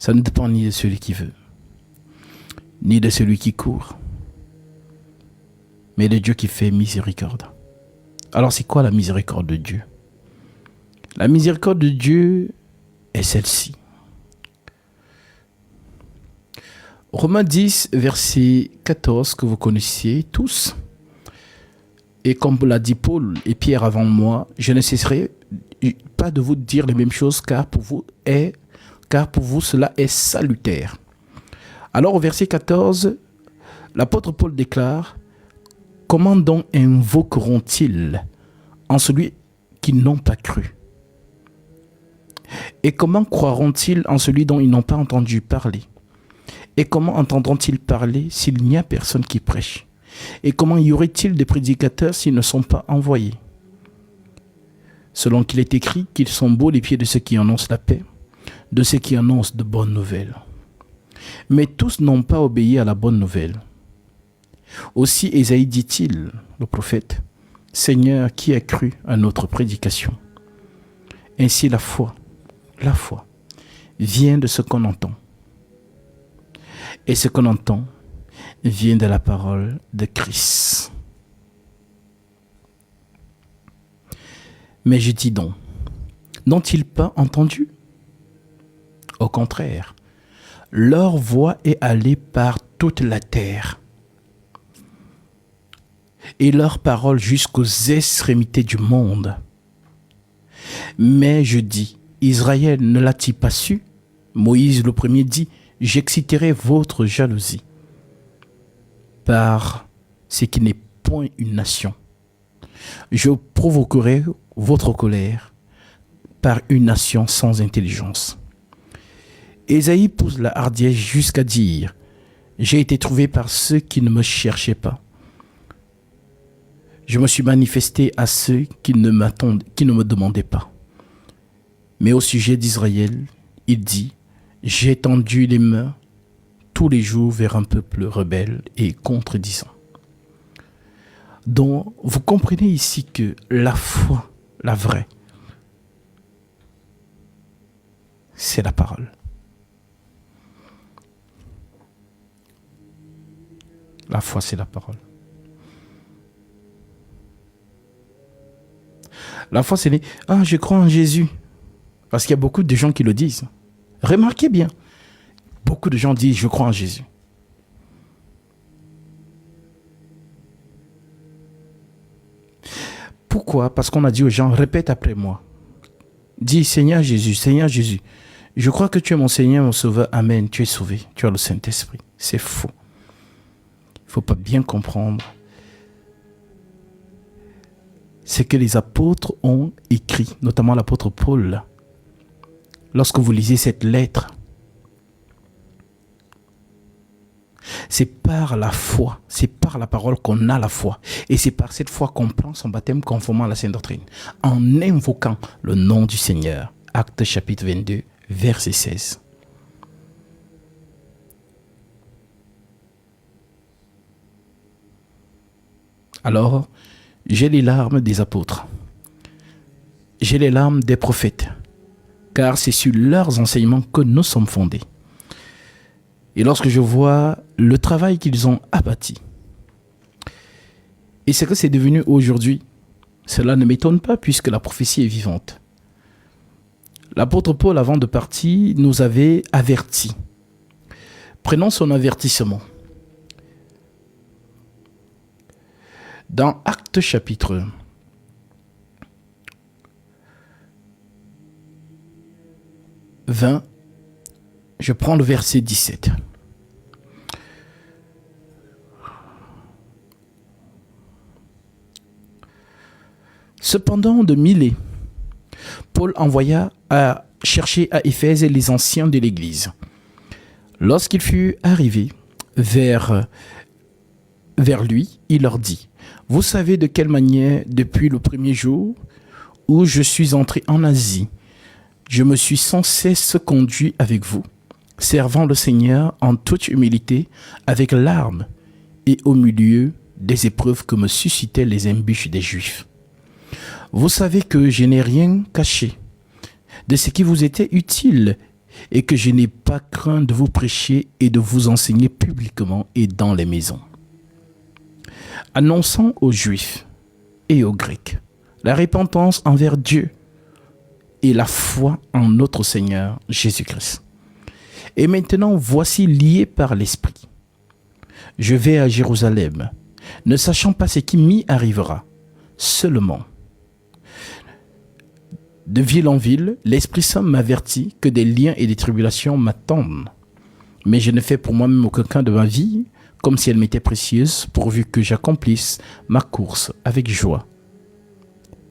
Ça ne dépend ni de celui qui veut, ni de celui qui court, mais de Dieu qui fait miséricorde. Alors c'est quoi la miséricorde de Dieu? La miséricorde de Dieu est celle-ci. Romains 10, verset 14, que vous connaissiez tous. Et comme l'a dit Paul et Pierre avant moi, je ne cesserai pas de vous dire les mêmes choses, car pour vous cela est salutaire. Alors au verset 14, l'apôtre Paul déclare: comment donc invoqueront-ils en celui qu'ils n'ont pas cru? Et comment croiront-ils en celui dont ils n'ont pas entendu parler? Et comment entendront-ils parler s'il n'y a personne qui prêche? Et comment y aurait-il des prédicateurs s'ils ne sont pas envoyés? Selon qu'il est écrit qu'ils sont beaux les pieds de ceux qui annoncent la paix, de ceux qui annoncent de bonnes nouvelles. Mais tous n'ont pas obéi à la bonne nouvelle. Aussi Ésaïe dit-il, le prophète: Seigneur, qui a cru à notre prédication? Ainsi la foi vient de ce qu'on entend. Et ce qu'on entend vient de la parole de Christ. Mais je dis donc, n'ont-ils pas entendu? Au contraire, leur voix est allée par toute la terre, et leur parole jusqu'aux extrémités du monde. Mais je dis, Israël ne l'a-t-il pas su? Moïse le premier dit: j'exciterai votre jalousie par ce qui n'est point une nation. Je provoquerai votre colère par une nation sans intelligence. Ésaïe pousse la hardiesse jusqu'à dire: j'ai été trouvé par ceux qui ne me cherchaient pas. Je me suis manifesté à ceux qui ne me demandaient pas. Mais au sujet d'Israël, il dit: j'ai tendu les mains tous les jours vers un peuple rebelle et contredisant. Donc, vous comprenez ici que la foi, la vraie, c'est la parole. La foi, c'est la parole. La foi, c'est « Ah, je crois en Jésus ». Parce qu'il y a beaucoup de gens qui le disent. Remarquez bien, beaucoup de gens disent « Je crois en Jésus ». Pourquoi? Parce qu'on a dit aux gens: répète après moi. Dis: Seigneur Jésus, je crois que tu es mon Seigneur, mon Sauveur. Amen, tu es sauvé, tu as le Saint-Esprit. C'est faux. Il ne faut pas bien comprendre ce que les apôtres ont écrit, notamment l'apôtre Paul. Lorsque vous lisez cette lettre, c'est par la foi, c'est par la parole qu'on a la foi. Et c'est par cette foi qu'on prend son baptême conformément à la Sainte Doctrine, en invoquant le nom du Seigneur. Actes chapitre 22, verset 16. Alors, j'ai les larmes des apôtres. J'ai les larmes des prophètes, car c'est sur leurs enseignements que nous sommes fondés. Et lorsque je vois le travail qu'ils ont abattu, et ce que c'est devenu aujourd'hui, cela ne m'étonne pas puisque la prophétie est vivante. L'apôtre Paul, avant de partir, nous avait avertis. Prenons son avertissement. Dans Actes chapitre 20, je prends le verset 17. Cependant, de Milet, Paul envoya à chercher à Éphèse les anciens de l'Église. Lorsqu'il fut arrivé vers lui, il leur dit: vous savez de quelle manière, depuis le premier jour où je suis entré en Asie, je me suis sans cesse conduit avec vous, servant le Seigneur en toute humilité, avec larmes, et au milieu des épreuves que me suscitaient les embûches des Juifs. Vous savez que je n'ai rien caché de ce qui vous était utile et que je n'ai pas craint de vous prêcher et de vous enseigner publiquement et dans les maisons, annonçant aux Juifs et aux Grecs la repentance envers Dieu et la foi en notre Seigneur Jésus-Christ. Et maintenant, voici lié par l'Esprit. Je vais à Jérusalem, ne sachant pas ce qui m'y arrivera. Seulement, de ville en ville, l'Esprit Saint m'avertit que des liens et des tribulations m'attendent. Mais je ne fais pour moi-même aucun cas de ma vie, comme si elle m'était précieuse, pourvu que j'accomplisse ma course avec joie.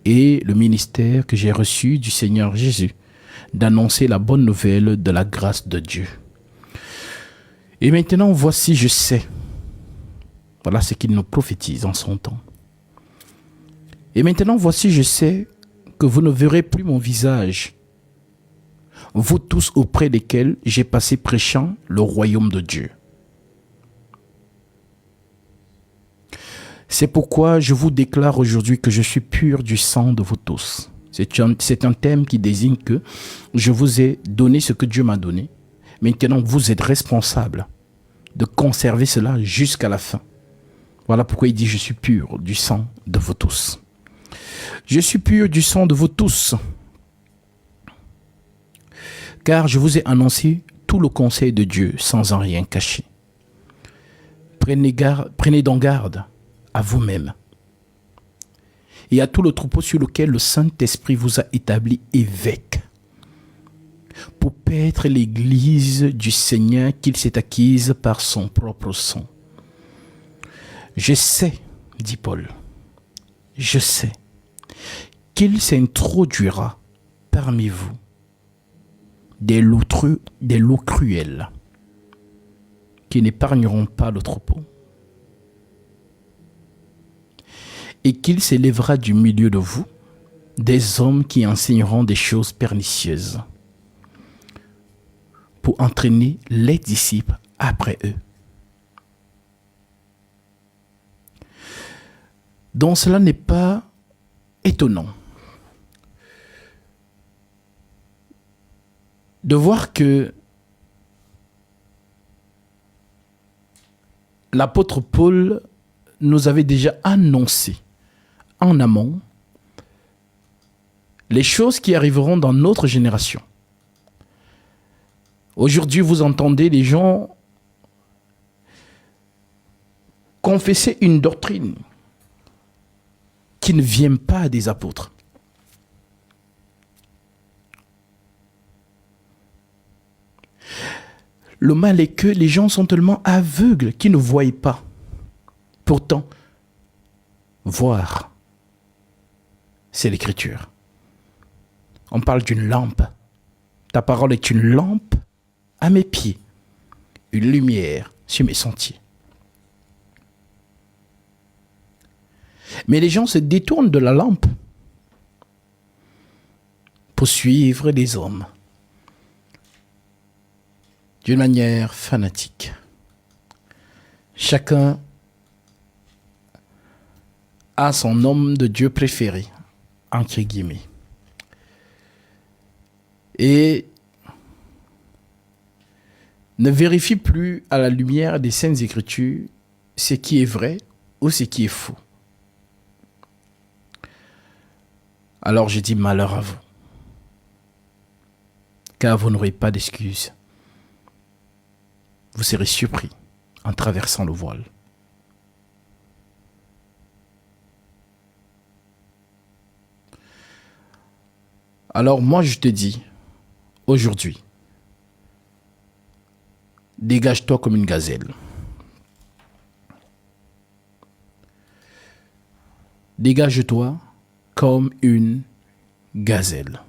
Et le ministère que j'ai reçu du Seigneur Jésus, d'annoncer la bonne nouvelle de la grâce de Dieu. Et maintenant, voici, je sais. Voilà ce qu'il nous prophétise en son temps. Et maintenant, voici, je sais que vous ne verrez plus mon visage, vous tous auprès desquels j'ai passé prêchant le royaume de Dieu. C'est pourquoi je vous déclare aujourd'hui que je suis pur du sang de vous tous. C'est un thème qui désigne que je vous ai donné ce que Dieu m'a donné. Maintenant, vous êtes responsable de conserver cela jusqu'à la fin. Voilà pourquoi il dit « Je suis pur du sang de vous tous ». Je suis pur du sang de vous tous, car je vous ai annoncé tout le conseil de Dieu sans en rien cacher. Prenez donc garde à vous-même et à tout le troupeau sur lequel le Saint-Esprit vous a établi évêque, pour paître l'Église du Seigneur qu'il s'est acquise par son propre sang. Je sais, dit Paul, je sais qu'il s'introduira parmi vous des loups cruels qui n'épargneront pas le troupeau, et qu'il s'élèvera du milieu de vous des hommes qui enseigneront des choses pernicieuses pour entraîner les disciples après eux. Donc cela n'est pas étonnant de voir que l'apôtre Paul nous avait déjà annoncé en amont les choses qui arriveront dans notre génération. Aujourd'hui, vous entendez les gens confesser une doctrine qui ne vient pas des apôtres. Le mal est que les gens sont tellement aveugles qu'ils ne voient pas. Pourtant, voir, c'est l'écriture. On parle d'une lampe. Ta parole est une lampe à mes pieds, une lumière sur mes sentiers. Mais les gens se détournent de la lampe pour suivre les hommes d'une manière fanatique. Chacun a son homme de Dieu préféré, entre guillemets. Et ne vérifie plus à la lumière des Saintes Écritures ce qui est vrai ou ce qui est faux. Alors je dis malheur à vous, car vous n'aurez pas d'excuses. Vous serez surpris en traversant le voile. Alors moi je te dis, aujourd'hui, dégage-toi comme une gazelle. Dégage-toi comme une gazelle.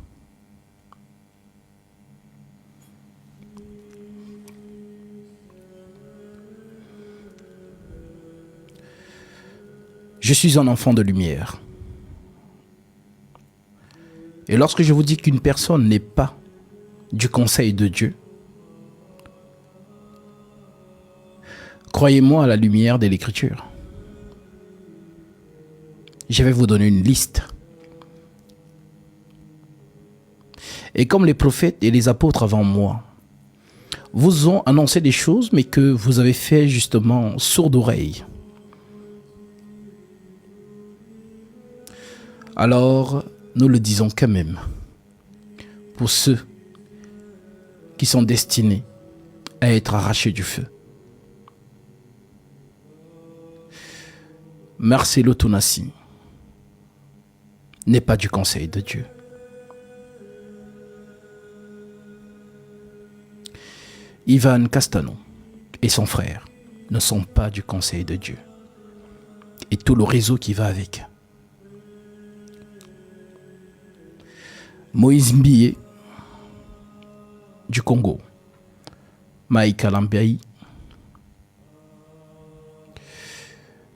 Je suis un enfant de lumière. Et lorsque je vous dis qu'une personne n'est pas du conseil de Dieu, croyez-moi à la lumière de l'Écriture. Je vais vous donner une liste. Et comme les prophètes et les apôtres avant moi vous ont annoncé des choses, mais que vous avez fait justement sourde oreille. Alors, nous le disons quand même, pour ceux qui sont destinés à être arrachés du feu. Marcelo Tonassi n'est pas du conseil de Dieu. Ivan Castano et son frère ne sont pas du conseil de Dieu. Et tout le réseau qui va avec. Moïse Mbié du Congo, Maïka Lambiaï,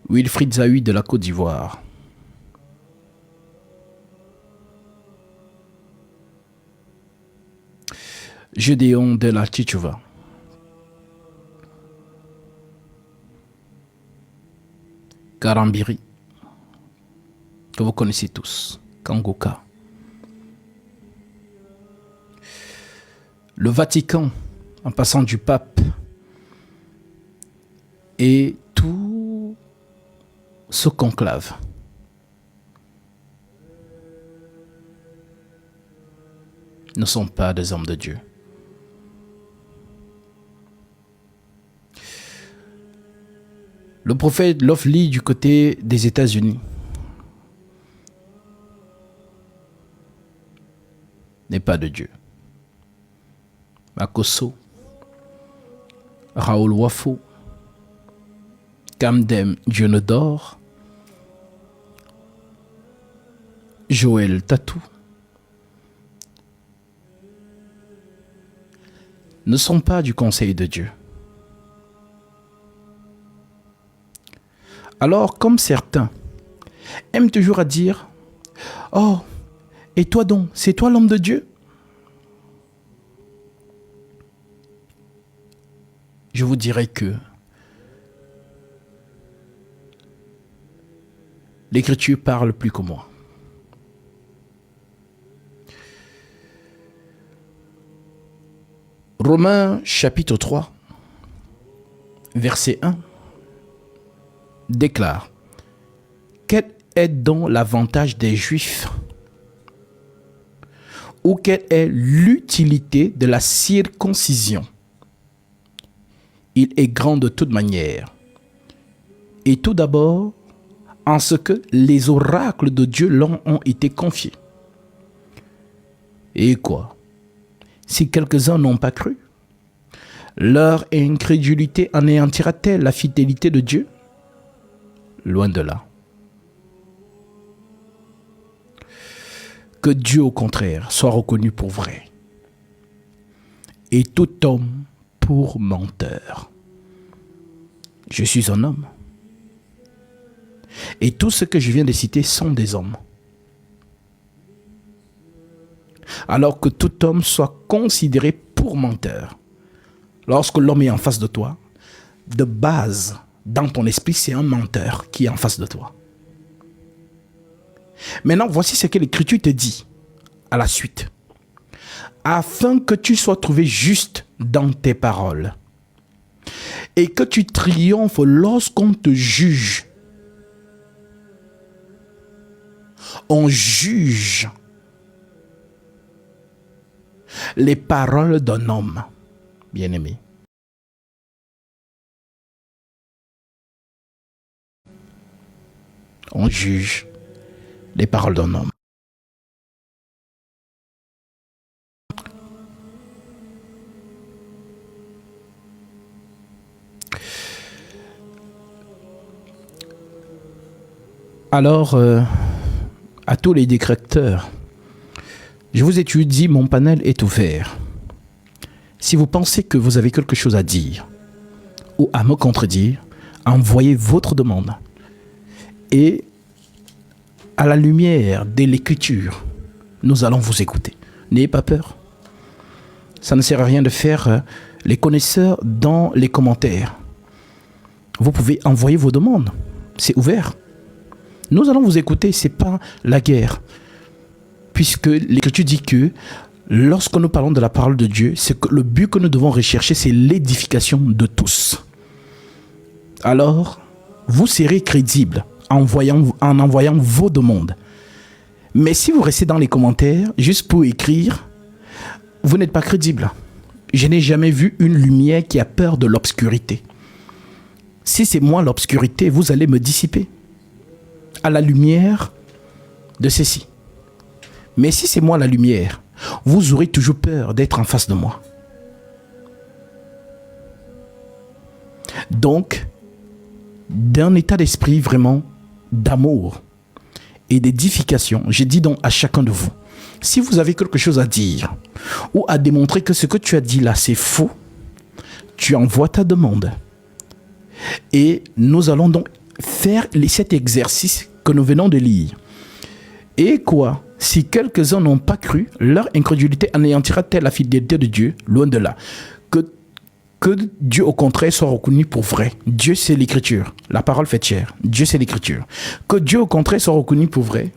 Wilfried Zahui de la Côte d'Ivoire, Gédéon de la Tchétchouva, Karambiri, que vous connaissez tous, Kangoka, le Vatican, en passant du pape, et tout ce conclave. Ne sont pas des hommes de Dieu. Le prophète Lofli du côté des États-Unis n'est pas de Dieu. Makosso, Raoul Wafo, Kamdem Dionodor, Joël Tatou ne sont pas du conseil de Dieu. Alors, comme certains aiment toujours à dire « Oh, et toi donc, c'est toi l'homme de Dieu ?» Je vous dirais que l'Écriture parle plus que moi. Romains chapitre 3, verset 1, déclare: quel est donc l'avantage des Juifs, ou quelle est l'utilité de la circoncision? Il est grand de toute manière, et tout d'abord en ce que les oracles de Dieu leur ont été confiés. Et quoi? Si quelques-uns n'ont pas cru, leur incrédulité anéantira-t-elle la fidélité de Dieu? Loin de là. Que Dieu, au contraire, soit reconnu pour vrai, et tout homme pour menteur. Je suis un homme, et tout ce que je viens de citer sont des hommes. Alors que tout homme soit considéré pour menteur. Lorsque l'homme est en face de toi, de base, dans ton esprit, c'est un menteur qui est en face de toi. Maintenant, voici ce que l'Écriture te dit à la suite. Afin que tu sois trouvé juste dans tes paroles et que tu triomphes lorsqu'on te juge. On juge les paroles d'un homme, bien-aimé. On juge les paroles d'un homme. Alors, à tous les détracteurs, je vous étudie, mon panel est ouvert. Si vous pensez que vous avez quelque chose à dire ou à me contredire, envoyez votre demande. Et à la lumière de l'Écriture, nous allons vous écouter. N'ayez pas peur. Ça ne sert à rien de faire les connaisseurs dans les commentaires. Vous pouvez envoyer vos demandes. C'est ouvert. Nous allons vous écouter. Ce n'est pas la guerre. Puisque l'Écriture dit que lorsque nous parlons de la parole de Dieu, c'est que le but que nous devons rechercher, c'est l'édification de tous. Alors, vous serez crédible en envoyant vos demandes. Mais si vous restez dans les commentaires, juste pour écrire, vous n'êtes pas crédible. Je n'ai jamais vu une lumière qui a peur de l'obscurité. Si c'est moi l'obscurité, vous allez me dissiper à la lumière de ceci. Mais si c'est moi la lumière, vous aurez toujours peur d'être en face de moi. Donc, d'un état d'esprit vraiment d'amour et d'édification, je dis donc à chacun de vous, si vous avez quelque chose à dire ou à démontrer que ce que tu as dit là c'est faux, tu envoies ta demande. Et nous allons donc faire cet exercice que nous venons de lire. Et quoi? Si quelques-uns n'ont pas cru, leur incrédulité anéantira-t-elle la fidélité de Dieu? Loin de là. Que Dieu au contraire soit reconnu pour vrai. Dieu c'est l'écriture. La parole fait chair. Dieu c'est l'écriture. Que Dieu au contraire soit reconnu pour vrai.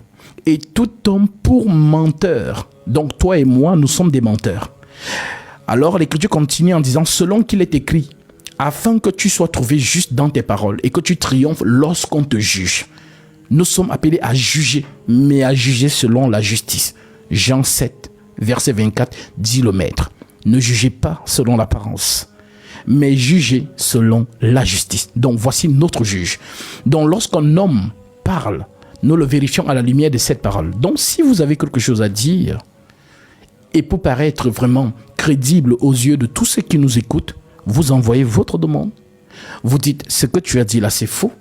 Et tout homme pour menteur. Donc toi et moi, nous sommes des menteurs. Alors l'écriture continue en disant, selon qu'il est écrit, afin que tu sois trouvé juste dans tes paroles et que tu triomphes lorsqu'on te juge. Nous sommes appelés à juger, mais à juger selon la justice. Jean 7, verset 24, dit le Maître. Ne jugez pas selon l'apparence, mais jugez selon la justice. Donc voici notre juge. Donc lorsqu'un homme parle, nous le vérifions à la lumière de cette parole. Donc si vous avez quelque chose à dire, et pour paraître vraiment crédible aux yeux de tous ceux qui nous écoutent, vous envoyez votre demande. Vous dites, ce que tu as dit là, c'est faux.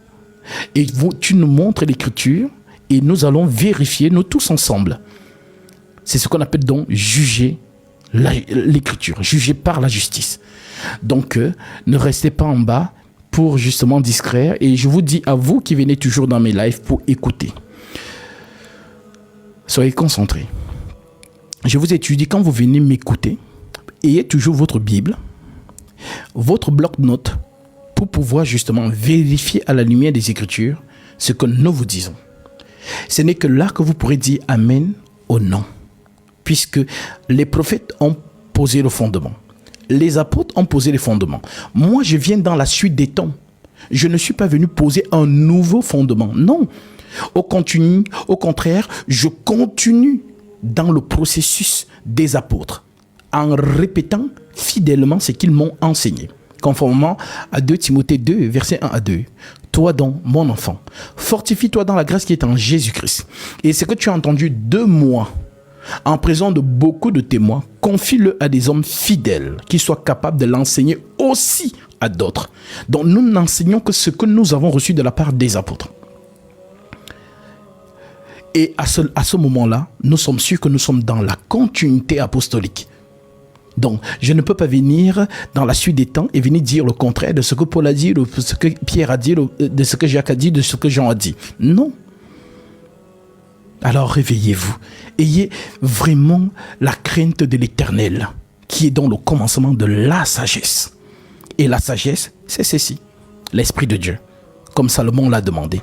Et tu nous montres l'écriture et nous allons vérifier, nous tous ensemble. C'est ce qu'on appelle donc juger l'écriture, juger par la justice. Donc, ne restez pas en bas pour justement distraire. Et je vous dis à vous qui venez toujours dans mes lives pour écouter. Soyez concentrés. Je vous étudie quand vous venez m'écouter. Ayez toujours votre Bible, votre bloc-notes, pour pouvoir justement vérifier à la lumière des Écritures ce que nous vous disons. Ce n'est que là que vous pourrez dire Amen ou non. Puisque les prophètes ont posé le fondement. Les apôtres ont posé les fondements. Moi, je viens dans la suite des temps. Je ne suis pas venu poser un nouveau fondement. Non. Au contraire, je continue dans le processus des apôtres en répétant fidèlement ce qu'ils m'ont enseigné. Conformément à 2 Timothée 2, versets 1 à 2. Toi donc, mon enfant, fortifie-toi dans la grâce qui est en Jésus-Christ. Et ce que tu as entendu de moi, en présence de beaucoup de témoins, confie-le à des hommes fidèles qui soient capables de l'enseigner aussi à d'autres. Donc nous n'enseignons que ce que nous avons reçu de la part des apôtres. Et à ce moment-là, nous sommes sûrs que nous sommes dans la continuité apostolique. Donc, je ne peux pas venir dans la suite des temps et venir dire le contraire de ce que Paul a dit, de ce que Pierre a dit, de ce que Jacques a dit, de ce que Jean a dit. Non. Alors réveillez-vous. Ayez vraiment la crainte de l'Éternel, qui est dans le commencement de la sagesse. Et la sagesse, c'est ceci, l'Esprit de Dieu, comme Salomon l'a demandé.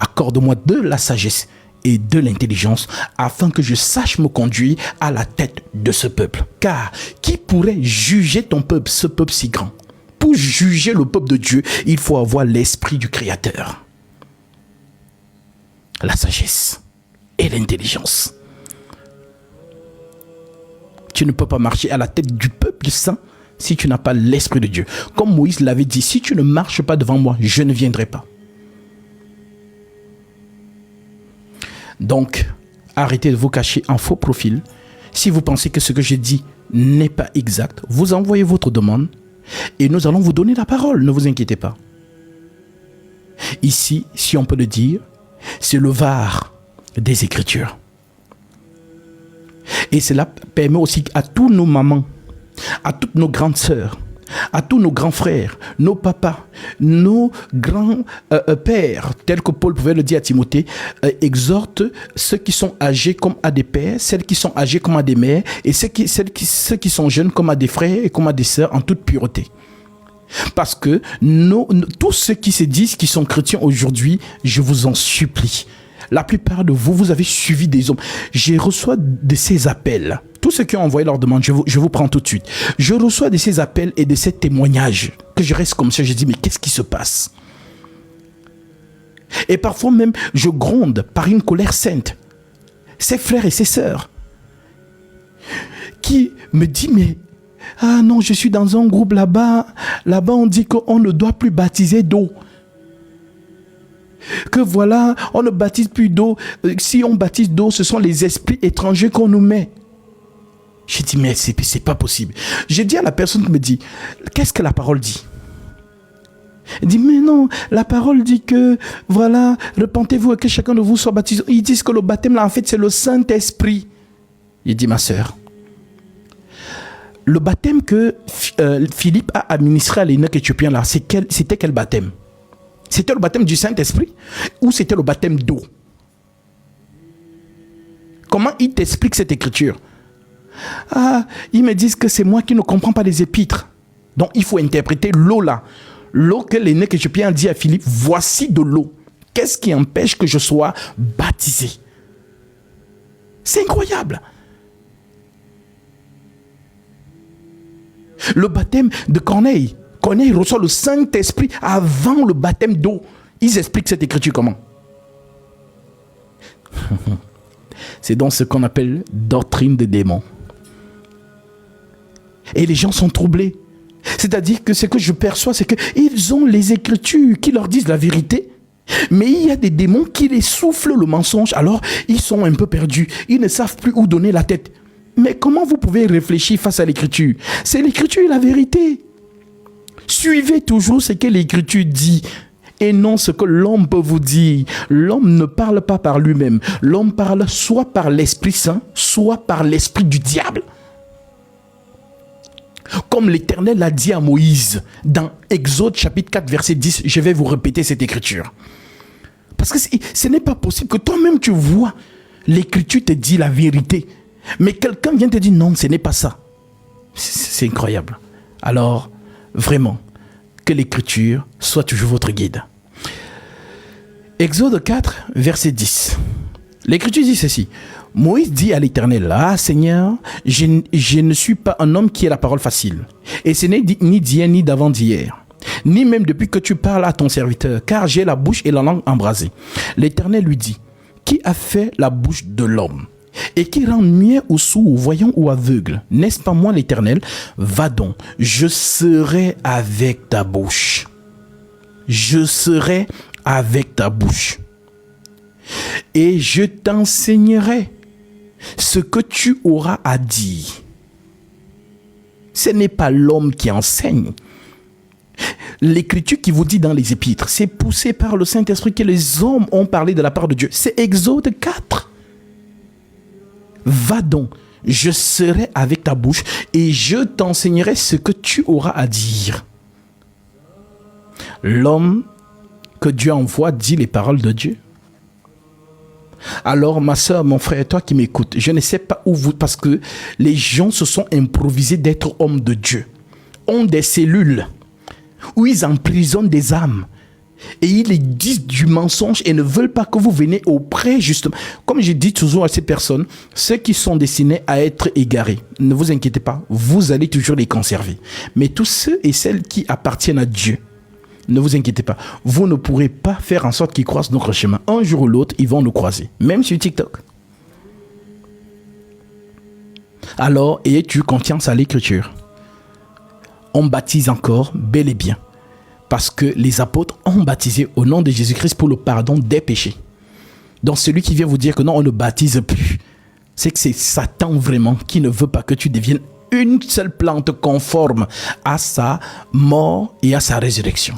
Accorde-moi de la sagesse et de l'intelligence, afin que je sache me conduire à la tête de ce peuple. Car qui pourrait juger ton peuple, ce peuple si grand? Pour juger le peuple de Dieu, il faut avoir l'esprit du Créateur. La sagesse et l'intelligence. Tu ne peux pas marcher à la tête du peuple saint si tu n'as pas l'esprit de Dieu. Comme Moïse l'avait dit, si tu ne marches pas devant moi, je ne viendrai pas. Donc, arrêtez de vous cacher en faux profil. Si vous pensez que ce que j'ai dit n'est pas exact, vous envoyez votre demande et nous allons vous donner la parole. Ne vous inquiétez pas. Ici, si on peut le dire, c'est le VAR des Écritures. Et cela permet aussi à tous nos mamans, à toutes nos grandes sœurs, à tous nos grands frères, nos papas, nos grands pères, tels que Paul pouvait le dire à Timothée, exhorte ceux qui sont âgés comme à des pères, celles qui sont âgées comme à des mères, et ceux qui sont jeunes comme à des frères et comme à des sœurs en toute pureté. Parce que tous ceux qui se disent qu'ils sont chrétiens aujourd'hui, je vous en supplie, la plupart de vous, vous avez suivi des hommes. Je reçois de ces appels. Tous ceux qui ont envoyé leur demande, je vous prends tout de suite. Je reçois de ces appels et de ces témoignages que je reste comme ça. Je dis, mais qu'est-ce qui se passe? Et parfois même, je gronde par une colère sainte. Ces frères et ces sœurs qui me disent, mais ah non, je suis dans un groupe là-bas. Là-bas, on dit qu'on ne doit plus baptiser d'eau. Que voilà, on ne baptise plus d'eau. Si on baptise d'eau, ce sont les esprits étrangers qu'on nous met. J'ai dit, mais c'est pas possible. J'ai dit à la personne qui me dit, qu'est-ce que la parole dit? Elle dit, mais non, la parole dit que, voilà, repentez-vous et que chacun de vous soit baptisé. Ils disent que le baptême, là, en fait, c'est le Saint-Esprit. Il dit, ma sœur, le baptême que Philippe a administré à l'énoque éthiopien, là, c'était quel baptême? C'était le baptême du Saint-Esprit ou c'était le baptême d'eau? Comment il t'explique cette écriture? Ah, ils me disent que c'est moi qui ne comprends pas les épîtres. Donc, il faut interpréter l'eau là. L'eau que l'énoque éthiopien a dit à Philippe, voici de l'eau. Qu'est-ce qui empêche que je sois baptisé? C'est incroyable. Le baptême de Corneille. Corneille reçoit le Saint-Esprit avant le baptême d'eau. Ils expliquent cette écriture comment? C'est donc ce qu'on appelle doctrine des démons. Et les gens sont troublés. C'est-à-dire que ce que je perçois, c'est qu'ils ont les écritures qui leur disent la vérité. Mais il y a des démons qui les soufflent le mensonge. Alors, ils sont un peu perdus. Ils ne savent plus où donner la tête. Mais comment vous pouvez réfléchir face à l'écriture? C'est l'écriture et la vérité. Suivez toujours ce que l'écriture dit et non ce que l'homme peut vous dire. L'homme ne parle pas par lui-même. L'homme parle soit par l'Esprit Saint, soit par l'esprit du diable. Comme l'Éternel l'a dit à Moïse dans Exode chapitre 4 verset 10, je vais vous répéter cette écriture. Parce que ce n'est pas possible que toi-même tu vois, l'écriture te dit la vérité. Mais quelqu'un vient te dire non, ce n'est pas ça. C'est incroyable. Alors, vraiment, que l'écriture soit toujours votre guide. Exode 4 verset 10. L'écriture dit ceci. Moïse dit à l'Éternel, ah Seigneur, je ne suis pas un homme qui ait la parole facile. Et ce n'est ni d'hier ni d'avant-d'hier, ni même depuis que tu parles à ton serviteur, car j'ai la bouche et la langue embrasées. L'Éternel lui dit, qui a fait la bouche de l'homme et qui rend muet ou sourd, voyant ou aveugle? N'est-ce pas moi l'Éternel? Va donc, je serai avec ta bouche. Je serai avec ta bouche. Et je t'enseignerai ce que tu auras à dire. Ce n'est pas l'homme qui enseigne. L'écriture qui vous dit dans les épîtres, c'est poussé par le Saint-Esprit que les hommes ont parlé de la part de Dieu. C'est Exode 4. Va donc, je serai avec ta bouche et je t'enseignerai ce que tu auras à dire. L'homme que Dieu envoie dit les paroles de Dieu. Alors ma soeur, mon frère, toi qui m'écoutes, je ne sais pas où vous... Parce que les gens se sont improvisés d'être hommes de Dieu. Ont des cellules où ils emprisonnent des âmes. Et ils les disent du mensonge et ne veulent pas que vous veniez auprès, justement. Comme je dis toujours à ces personnes, ceux qui sont destinés à être égarés, ne vous inquiétez pas, vous allez toujours les conserver. Mais tous ceux et celles qui appartiennent à Dieu, ne vous inquiétez pas, vous ne pourrez pas faire en sorte qu'ils croisent notre chemin. Un jour ou l'autre, ils vont nous croiser, même sur TikTok. Alors, ayez-tu confiance à l'écriture? On baptise encore bel et bien. Parce que les apôtres ont baptisé au nom de Jésus-Christ pour le pardon des péchés. Donc celui qui vient vous dire que non, on ne baptise plus, c'est que c'est Satan vraiment qui ne veut pas que tu deviennes une seule plante conforme à sa mort et à sa résurrection.